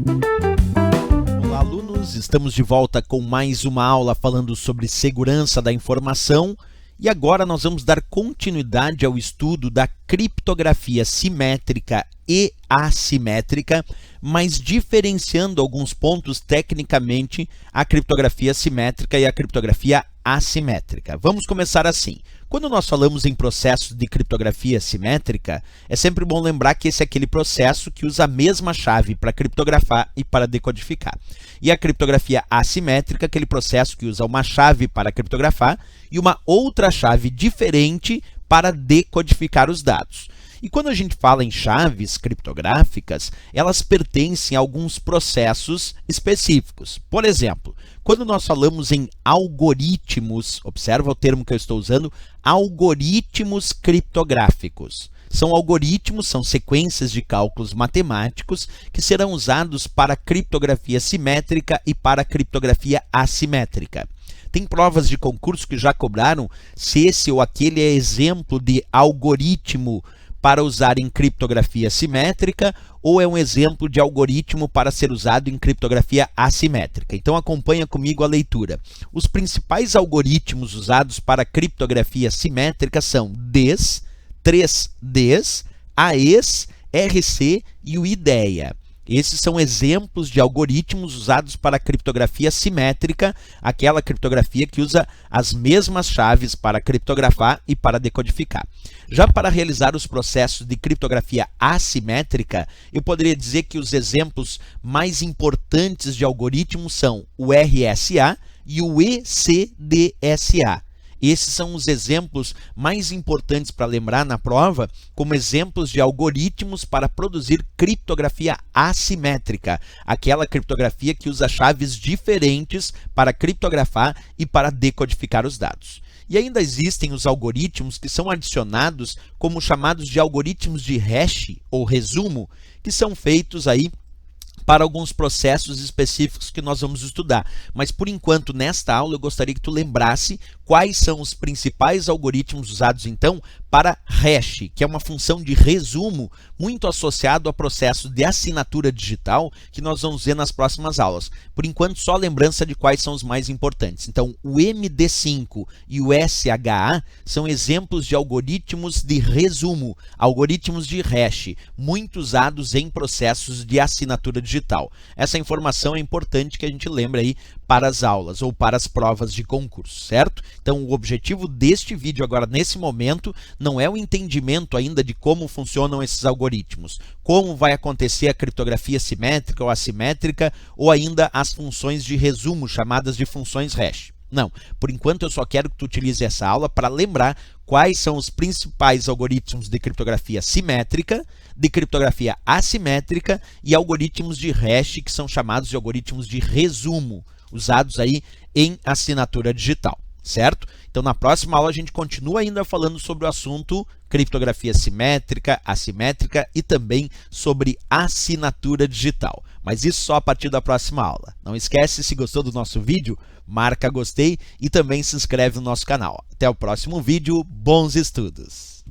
Olá, alunos! Estamos de volta com mais uma aula falando sobre segurança da informação e agora nós vamos dar continuidade ao estudo da criptografia simétrica e assimétrica, mas diferenciando alguns pontos tecnicamente a criptografia simétrica e a criptografia assimétrica. Vamos começar assim. Quando nós falamos em processos de criptografia simétrica, é sempre bom lembrar que esse é aquele processo que usa a mesma chave para criptografar e para decodificar. E a criptografia assimétrica, aquele processo que usa uma chave para criptografar e uma outra chave diferente para decodificar os dados. E quando a gente fala em chaves criptográficas, elas pertencem a alguns processos específicos. Por exemplo, quando nós falamos em algoritmos, observa o termo que eu estou usando, algoritmos criptográficos. São algoritmos, são sequências de cálculos matemáticos que serão usados para criptografia simétrica e para criptografia assimétrica. Tem provas de concurso que já cobraram se esse ou aquele é exemplo de algoritmo para usar em criptografia simétrica ou é um exemplo de algoritmo para ser usado em criptografia assimétrica. Então acompanha comigo a leitura. Os principais algoritmos usados para criptografia simétrica são DES, 3Ds, AES, RC e o IDEA. Esses são exemplos de algoritmos usados para criptografia simétrica, aquela criptografia que usa as mesmas chaves para criptografar e para decodificar. Já para realizar os processos de criptografia assimétrica, eu poderia dizer que os exemplos mais importantes de algoritmos são o RSA e o ECDSA. Esses são os exemplos mais importantes para lembrar na prova como exemplos de algoritmos para produzir criptografia assimétrica, aquela criptografia que usa chaves diferentes para criptografar e para decodificar os dados. E ainda existem os algoritmos que são adicionados como chamados de algoritmos de hash ou resumo, que são feitos aí para alguns processos específicos que nós vamos estudar. Mas, por enquanto, nesta aula, eu gostaria que tu lembrasse quais são os principais algoritmos usados, então, para hash, que é uma função de resumo muito associado a processos de assinatura digital, que nós vamos ver nas próximas aulas. Por enquanto, só lembrança de quais são os mais importantes. Então, o MD5 e o SHA são exemplos de algoritmos de resumo, algoritmos de hash, muito usados em processos de assinatura digital. Essa informação é importante que a gente lembre aí para as aulas ou para as provas de concurso, certo? Então, o objetivo deste vídeo agora, nesse momento, não é o entendimento ainda de como funcionam esses algoritmos, como vai acontecer a criptografia simétrica ou assimétrica, ou ainda as funções de resumo, chamadas de funções hash. Não, por enquanto eu só quero que tu utilize essa aula para lembrar quais são os principais algoritmos de criptografia simétrica, de criptografia assimétrica e algoritmos de hash, que são chamados de algoritmos de resumo, usados aí em assinatura digital, certo? Então, na próxima aula, a gente continua ainda falando sobre o assunto criptografia simétrica, assimétrica e também sobre assinatura digital. Mas isso só a partir da próxima aula. Não esquece, se gostou do nosso vídeo, marca gostei e também se inscreve no nosso canal. Até o próximo vídeo, bons estudos!